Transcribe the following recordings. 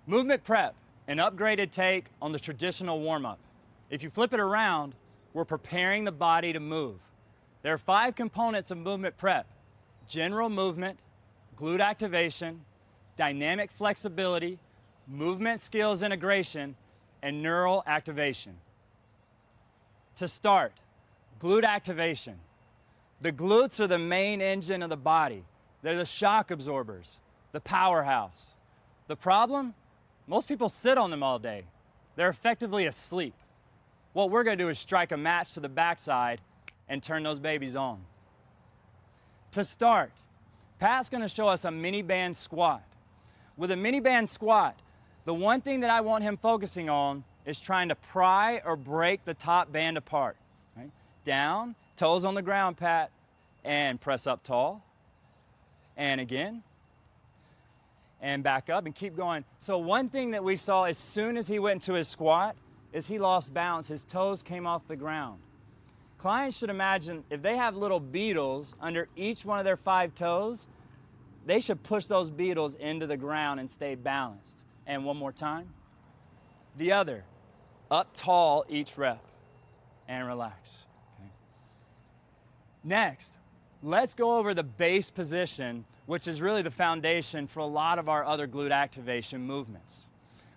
Movement prep, an upgraded take on the traditional warm-up. If you flip it around, we're preparing the body to move. There are 5 components of movement prep: general movement, glute activation, dynamic flexibility, movement skills integration, and neural activation. To start, glute activation. The glutes are the main engine of the body. They're the shock absorbers, the powerhouse. The problem? Most people sit on them all day. They're effectively asleep. What we're going to do is strike a match to the backside and turn those babies on. To start, Pat's going to show us a mini band squat. With a mini band squat, the one thing that I want him focusing on is trying to pry or break the top band apart. Right? Down, toes on the ground, Pat, and press up tall. And again, and back up and keep going. So one thing that we saw as soon as he went into his squat is he lost balance. His toes came off the ground. Clients should imagine if they have little beetles under each one of their 5 toes, they should push those beetles into the ground and stay balanced. And one more time. The other, up tall each rep and relax. Okay. Next, let's go over the base position, which is really the foundation for a lot of our other glute activation movements.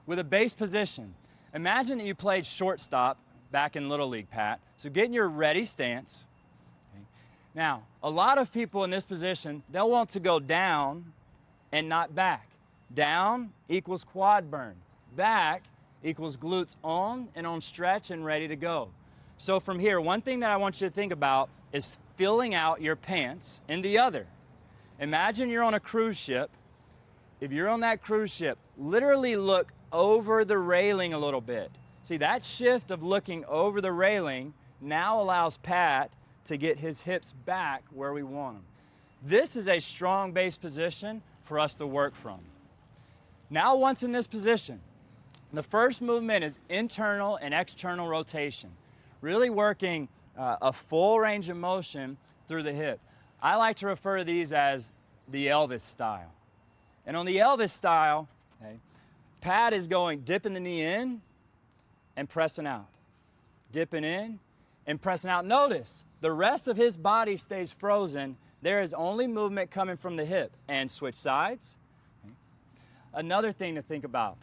With a base position, imagine that you played shortstop back in Little League, Pat. So get in your ready stance. Okay. Now, a lot of people in this position, they'll want to go down and not back. Down equals quad burn. Back equals glutes on and on stretch and ready to go. So from here, one thing that I want you to think about is filling out your pants in the other. Imagine you're on a cruise ship. If you're on that cruise ship, literally look over the railing a little bit. See, that shift of looking over the railing now allows Pat to get his hips back where we want them. This is a strong base position for us to work from. Now, once in this position, the first movement is internal and external rotation, really working a full range of motion through the hip. I like to refer to these as the Elvis style. And on the Elvis style, okay, Pat is going, dipping the knee in and pressing out. Dipping in and pressing out. Notice, the rest of his body stays frozen. There is only movement coming from the hip. And switch sides. Okay. Another thing to think about.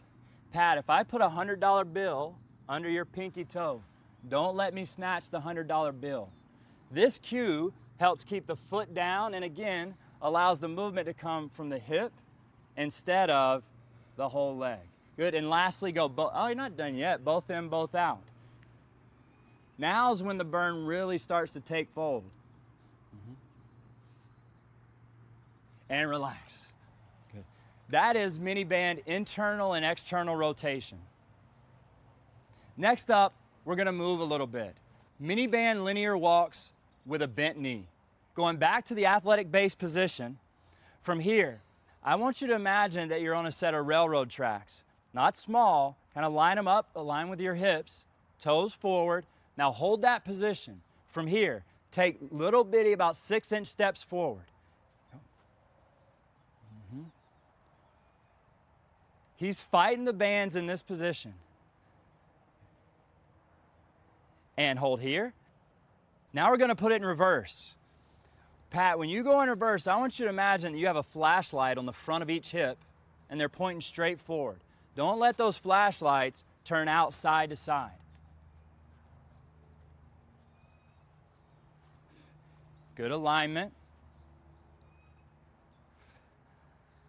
Pat, if I put a $100 bill under your pinky toe, don't let me snatch the $100 bill. This cue helps keep the foot down and again allows the movement to come from the hip instead of the whole leg. Good, and lastly go, oh, you're not done yet, both in, both out. Now's when the burn really starts to take fold. And relax. Good. That is mini band internal and external rotation. Next up, we're gonna move a little bit. Mini band linear walks with a bent knee. Going back to the athletic base position, from here, I want you to imagine that you're on a set of railroad tracks. Not small, kind of line them up, align with your hips, toes forward. Now hold that position. From here, take little bitty, about 6-inch steps forward. He's fighting the bands in this position. And hold here. Now we're gonna put it in reverse. Pat, when you go in reverse, I want you to imagine that you have a flashlight on the front of each hip and they're pointing straight forward. Don't let those flashlights turn out side to side. Good alignment.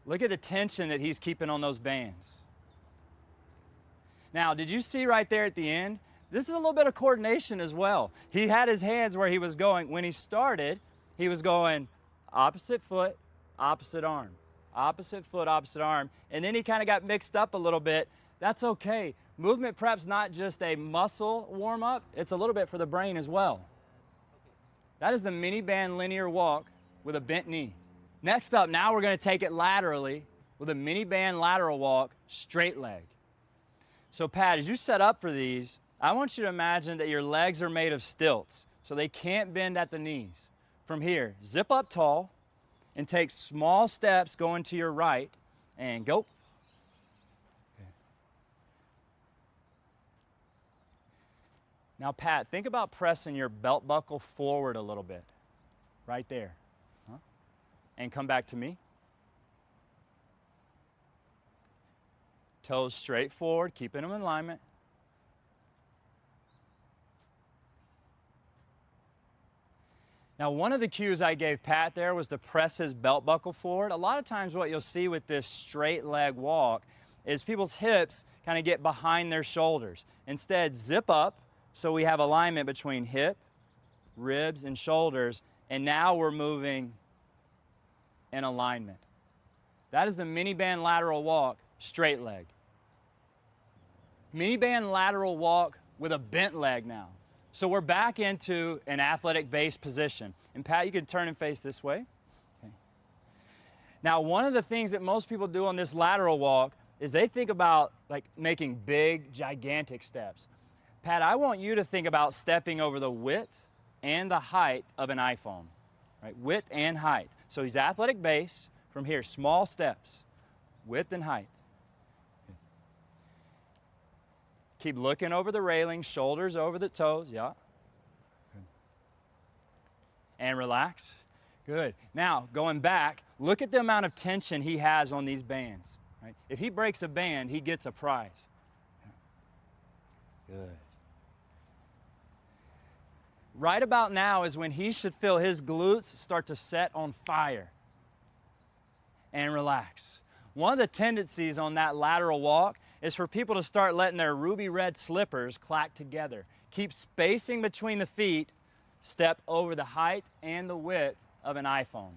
Look at the tension that he's keeping on those bands. Now, did you see right there at the end? This is a little bit of coordination as well. He had his hands where he was going. When he started, he was going opposite foot, opposite arm. Opposite foot, opposite arm. And then he kind of got mixed up a little bit. That's okay. Movement prep's not just a muscle warm-up, it's a little bit for the brain as well. That is the mini band linear walk with a bent knee. Next up, now we're gonna take it laterally with a mini band lateral walk, straight leg. So Pat, as you set up for these, I want you to imagine that your legs are made of stilts, so they can't bend at the knees. From here, zip up tall and take small steps going to your right and go. Okay. Now, Pat, think about pressing your belt buckle forward a little bit. Right there. Huh? And come back to me. Toes straight forward, keeping them in alignment. Now, one of the cues I gave Pat there was to press his belt buckle forward. A lot of times what you'll see with this straight leg walk is people's hips kind of get behind their shoulders. Instead, zip up so we have alignment between hip, ribs, and shoulders, and now we're moving in alignment. That is the miniband lateral walk, straight leg. Miniband lateral walk with a bent leg now. So we're back into an athletic base position. And Pat, you can turn and face this way. Okay. Now, one of the things that most people do on this lateral walk is they think about like making big, gigantic steps. Pat, I want you to think about stepping over the width and the height of an iPhone, right? Width and height. So he's athletic base. From here, small steps, width and height. Keep looking over the railing, shoulders over the toes, yeah. Good. And relax. Good. Now, going back, look at the amount of tension he has on these bands. Right? If he breaks a band, he gets a prize. Good. Right about now is when he should feel his glutes start to set on fire. And relax. One of the tendencies on that lateral walk is for people to start letting their ruby red slippers clack together. Keep spacing between the feet, step over the height and the width of an iPhone.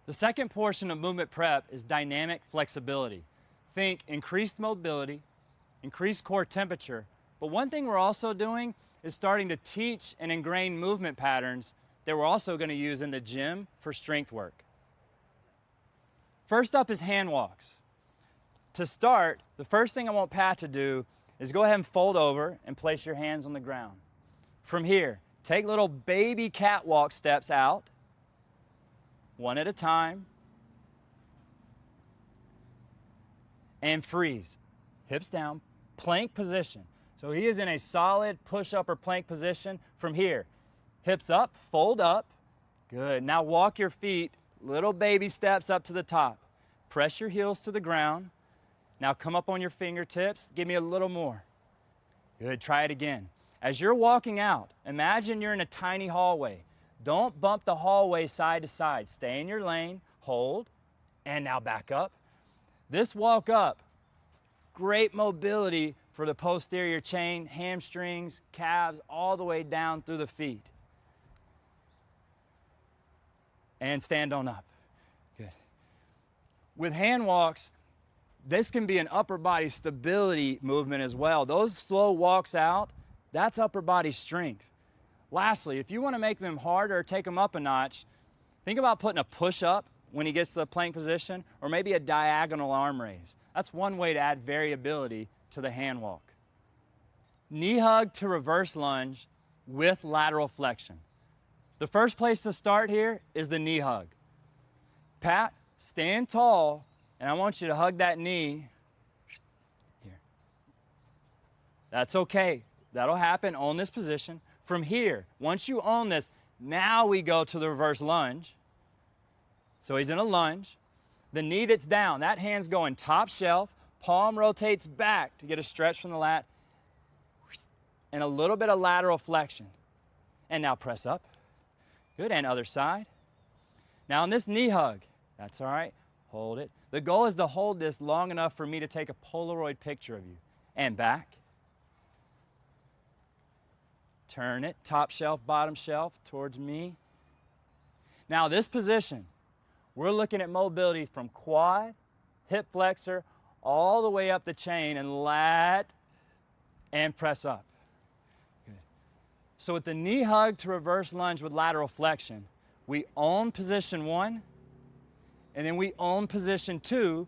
The second portion of movement prep is dynamic flexibility. Think increased mobility, increased core temperature, but one thing we're also doing is starting to teach and ingrain movement patterns that we're also going to use in the gym for strength work. First up is hand walks. To start, the first thing I want Pat to do is go ahead and fold over and place your hands on the ground. From here, take little baby catwalk steps out, one at a time, and freeze. Hips down, plank position. So he is in a solid push-up or plank position. From here, hips up, fold up. Good. Now walk your feet, little baby steps up to the top. Press your heels to the ground. Now come up on your fingertips. Give me a little more. Good. Try it again. As you're walking out, imagine you're in a tiny hallway. Don't bump the hallway side to side. Stay in your lane, hold, and now back up. This walk up, great mobility for the posterior chain, hamstrings, calves, all the way down through the feet. And stand on up. Good. With hand walks, this can be an upper body stability movement as well. Those slow walks out, that's upper body strength. Lastly, if you want to make them harder or take them up a notch, think about putting a push-up when he gets to the plank position, or maybe a diagonal arm raise. That's one way to add variability to the hand walk. Knee hug to reverse lunge with lateral flexion. The first place to start here is the knee hug. Pat, stand tall, and I want you to hug that knee here. That's okay. That'll happen on this position. From here, once you own this, now we go to the reverse lunge. So he's in a lunge. The knee that's down, that hand's going top shelf, palm rotates back to get a stretch from the lat, and a little bit of lateral flexion. And now press up. Good, and other side. Now on this knee hug, that's all right, hold it. The goal is to hold this long enough for me to take a Polaroid picture of you. And back. Turn it, top shelf, bottom shelf, towards me. Now this position, we're looking at mobility from quad, hip flexor, all the way up the chain and lat, and press up. Good. So with the knee hug to reverse lunge with lateral flexion, we own position 1, and then we own position 2,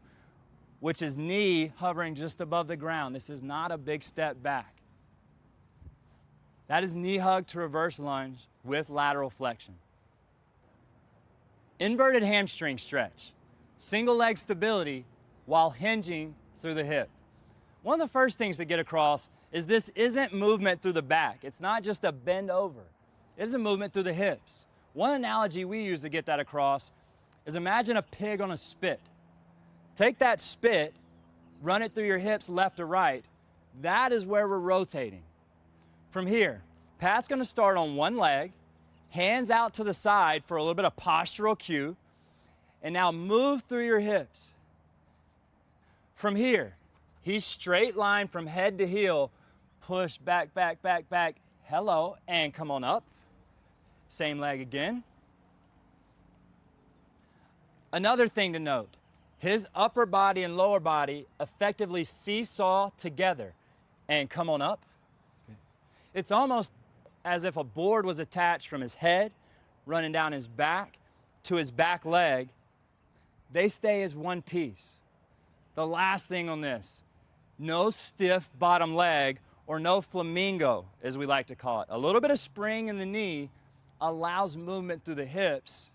which is knee hovering just above the ground. This is not a big step back. That is knee hug to reverse lunge with lateral flexion. Inverted hamstring stretch. Single leg stability while hinging through the hip. One of the first things to get across is this isn't movement through the back. It's not just a bend over. It is a movement through the hips. One analogy we use to get that across is imagine a pig on a spit. Take that spit, run it through your hips left to right. That is where we're rotating. From here, Pat's gonna start on one leg, hands out to the side for a little bit of postural cue, and now move through your hips. From here, he's straight line from head to heel, push back, back, back, back, hello, and come on up. Same leg again. Another thing to note, his upper body and lower body effectively seesaw together, and come on up. It's almost as if a board was attached from his head, running down his back to his back leg. They stay as one piece. The last thing on this, no stiff bottom leg or no flamingo, as we like to call it. A little bit of spring in the knee allows movement through the hips,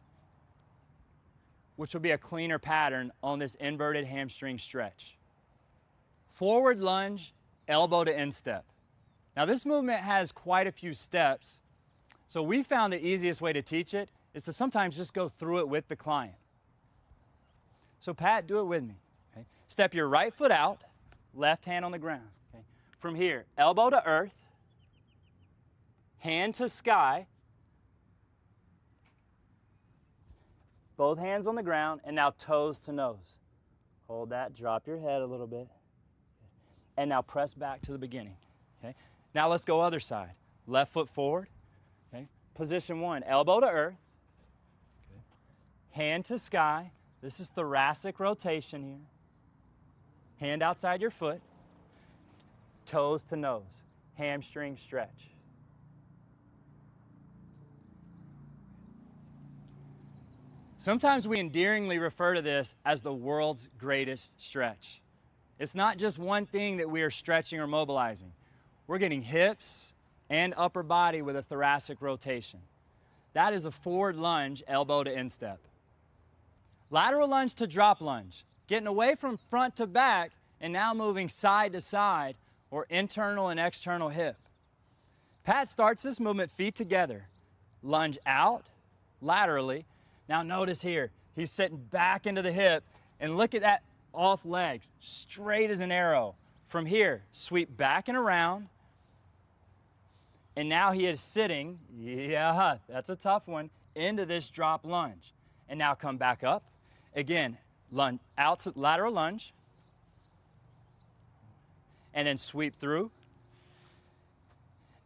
which will be a cleaner pattern on this inverted hamstring stretch. Forward lunge, elbow to instep. Now this movement has quite a few steps, so we found the easiest way to teach it is to sometimes just go through it with the client. So Pat, do it with me. Okay? Step your right foot out, left hand on the ground. Okay? From here, elbow to earth, hand to sky, both hands on the ground, and now toes to nose. Hold that, drop your head a little bit, and now press back to the beginning. Okay? Now let's go other side. Left foot forward. Okay? Position one, elbow to earth. Okay. Hand to sky. This is thoracic rotation here. Hand outside your foot. Toes to nose. Hamstring stretch. Sometimes we endearingly refer to this as the world's greatest stretch. It's not just one thing that we are stretching or mobilizing. We're getting hips and upper body with a thoracic rotation. That is a forward lunge, elbow to instep. Lateral lunge to drop lunge, getting away from front to back and now moving side to side or internal and external hip. Pat starts this movement feet together. Lunge out, laterally. Now notice here, he's sitting back into the hip and look at that off leg, straight as an arrow. From here, sweep back and around. And now he is sitting, yeah, that's a tough one, into this drop lunge. And now come back up. Again, lunge, out to lateral lunge. And then sweep through.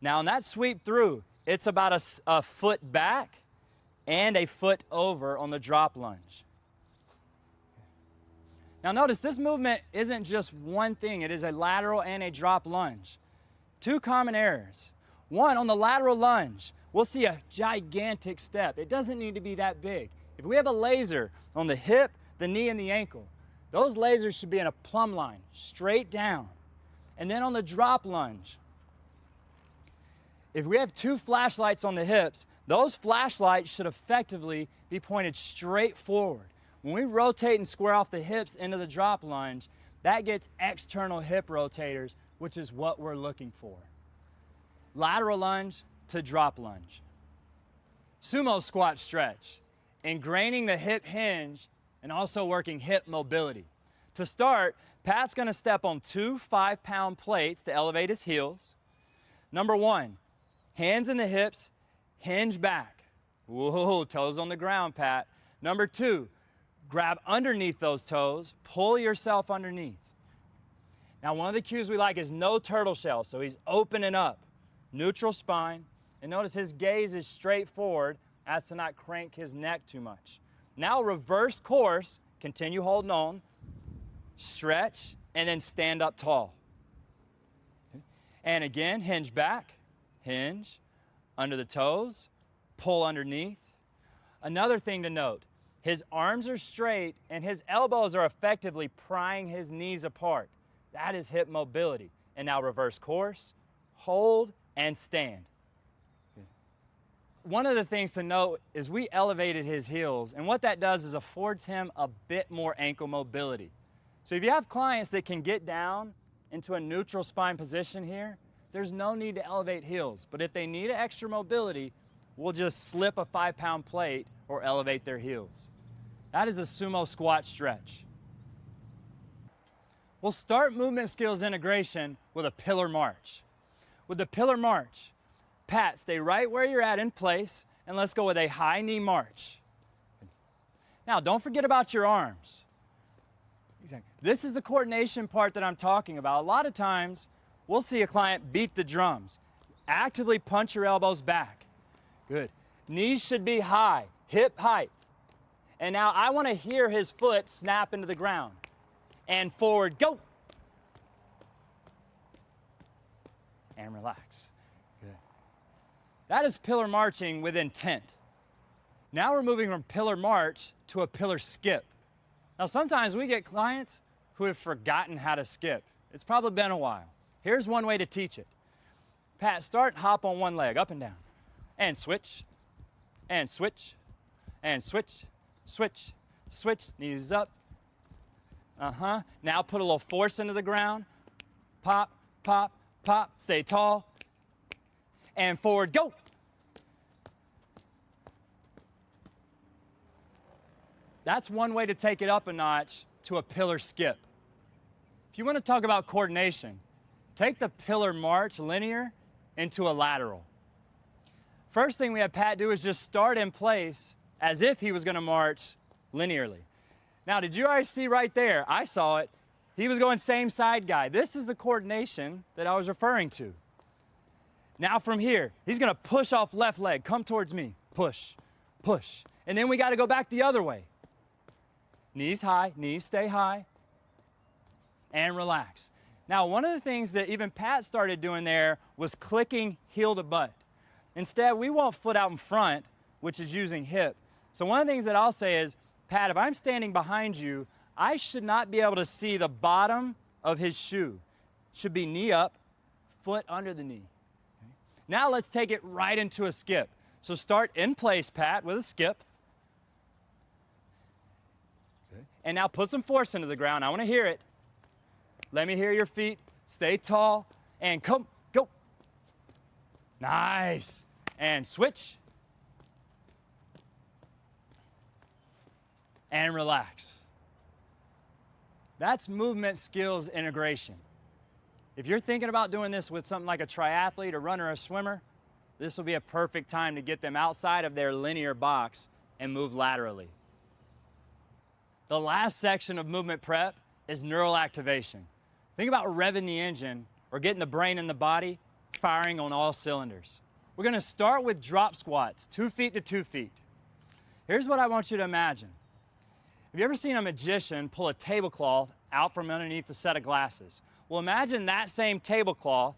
Now in that sweep through, it's about a foot back and a foot over on the drop lunge. Now notice this movement isn't just one thing, it is a lateral and a drop lunge. Two common errors. One, on the lateral lunge, we'll see a gigantic step. It doesn't need to be that big. If we have a laser on the hip, the knee, and the ankle, those lasers should be in a plumb line, straight down. And then on the drop lunge, if we have two flashlights on the hips, those flashlights should effectively be pointed straight forward. When we rotate and square off the hips into the drop lunge, that gets external hip rotators, which is what we're looking for. Lateral lunge to drop lunge. Sumo squat stretch, ingraining the hip hinge and also working hip mobility. To start, Pat's gonna step on two 5-pound plates to elevate his heels. Number one, hands in the hips, hinge back. Whoa, toes on the ground, Pat. Number two, grab underneath those toes, pull yourself underneath. Now one of the cues we like is no turtle shell, so he's opening up. Neutral spine, and notice his gaze is straight forward as to not crank his neck too much. Now reverse course, continue holding on, stretch, and then stand up tall. And again, hinge back, hinge, under the toes, pull underneath. Another thing to note, his arms are straight and his elbows are effectively prying his knees apart. That is hip mobility. And now reverse course, hold, and stand. One of the things to note is we elevated his heels, and what that does is affords him a bit more ankle mobility. So if you have clients that can get down into a neutral spine position here, there's no need to elevate heels. But if they need extra mobility, we'll just slip a 5-pound plate or elevate their heels. That is a sumo squat stretch. We'll start movement skills integration with a pillar march. With the pillar march, Pat, stay right where you're at in place, and let's go with a high knee march. Now, don't forget about your arms. Exactly. This is the coordination part that I'm talking about. A lot of times, we'll see a client beat the drums. Actively punch your elbows back. Good. Knees should be high, hip height. And now I want to hear his foot snap into the ground. And forward, go. And relax. Good. That is pillar marching with intent. Now we're moving from pillar march to a pillar skip. Now sometimes we get clients who have forgotten how to skip. It's probably been a while. Here's one way to teach it. Pat, start, hop on one leg, up and down. And switch, and switch, and switch, switch, switch, knees up. Now put a little force into the ground. Pop, pop, pop, stay tall. And forward, go. That's one way to take it up a notch to a pillar skip. If you want to talk about coordination, take the pillar march linear into a lateral. First thing we have Pat do is just start in place as if he was going to march linearly. Now, did you already see right there? I saw it. He was going same side guy. This is the coordination that I was referring to. Now from here, he's going to push off left leg. Come towards me. Push, push. And then we got to go back the other way. Knees high, knees stay high, and relax. Now, one of the things that even Pat started doing there was clicking heel to butt. Instead, we want foot out in front, which is using hip. So one of the things that I'll say is, Pat, if I'm standing behind you, I should not be able to see the bottom of his shoe. It should be knee up, foot under the knee. Okay. Now let's take it right into a skip. So start in place, Pat, with a skip. Okay. And now put some force into the ground. I want to hear it. Let me hear your feet. Stay tall. And come, go. Nice. And switch. And relax. That's movement skills integration. If you're thinking about doing this with something like a triathlete, a runner, or a swimmer, this will be a perfect time to get them outside of their linear box and move laterally. The last section of movement prep is neural activation. Think about revving the engine or getting the brain and the body firing on all cylinders. We're going to start with drop squats, 2 feet to 2 feet. Here's what I want you to imagine. Have you ever seen a magician pull a tablecloth out from underneath a set of glasses? Well, imagine that same tablecloth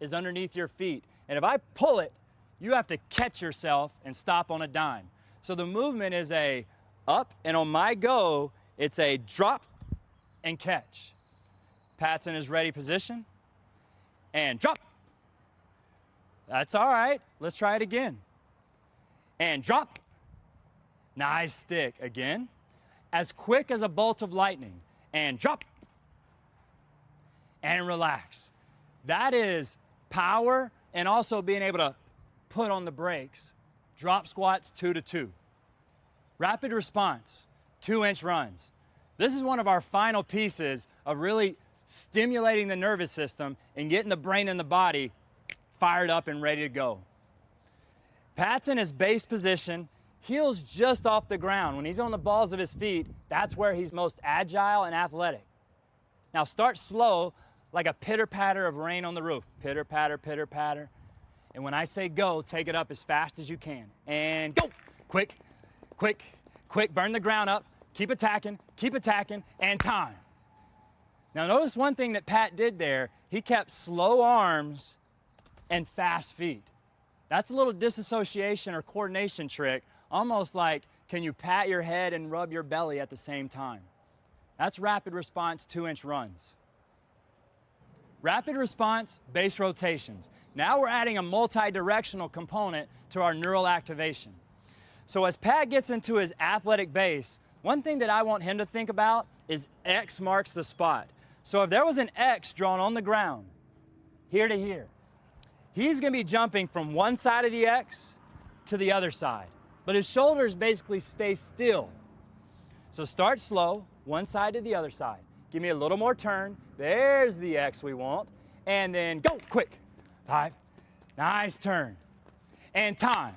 is underneath your feet. And if I pull it, you have to catch yourself and stop on a dime. So the movement is a up, and on my go, it's a drop and catch. Pat's in his ready position. And drop. That's all right. Let's try it again. And drop. Nice stick. Again. As quick as a bolt of lightning. And drop. And relax. That is power and also being able to put on the brakes. Drop squats 2 to 2. Rapid response, 2-inch runs. This is one of our final pieces of really stimulating the nervous system and getting the brain and the body fired up and ready to go. Pat's in his base position, heels just off the ground. When he's on the balls of his feet, that's where he's most agile and athletic. Now start slow, like a pitter-patter of rain on the roof. Pitter-patter, pitter-patter. And when I say go, take it up as fast as you can. And go! Quick, quick, quick. Burn the ground up. Keep attacking, and time. Now notice one thing that Pat did there. He kept slow arms and fast feet. That's a little disassociation or coordination trick, almost like, can you pat your head and rub your belly at the same time? That's rapid response 2-inch runs. Rapid response base rotations. Now we're adding a multi-directional component to our neural activation. So as Pat gets into his athletic base, one thing that I want him to think about is X marks the spot. So if there was an X drawn on the ground, here to here, he's gonna be jumping from one side of the X to the other side, but his shoulders basically stay still. So start slow, one side to the other side. Give me a little more turn. There's the X we want. And then go, quick. 5, nice turn. And time.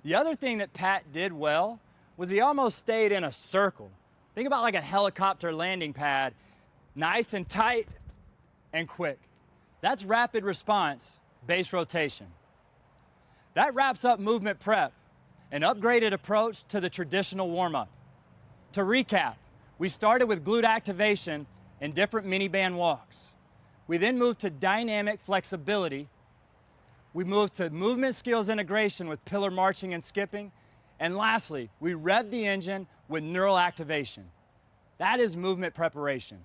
The other thing that Pat did well was he almost stayed in a circle. Think about like a helicopter landing pad, nice and tight and quick. That's rapid response, base rotation. That wraps up movement prep, an upgraded approach to the traditional warm-up. To recap, we started with glute activation and different mini-band walks. We then moved to dynamic flexibility. We moved to movement skills integration with pillar marching and skipping. And lastly, we revved the engine with neural activation. That is movement preparation.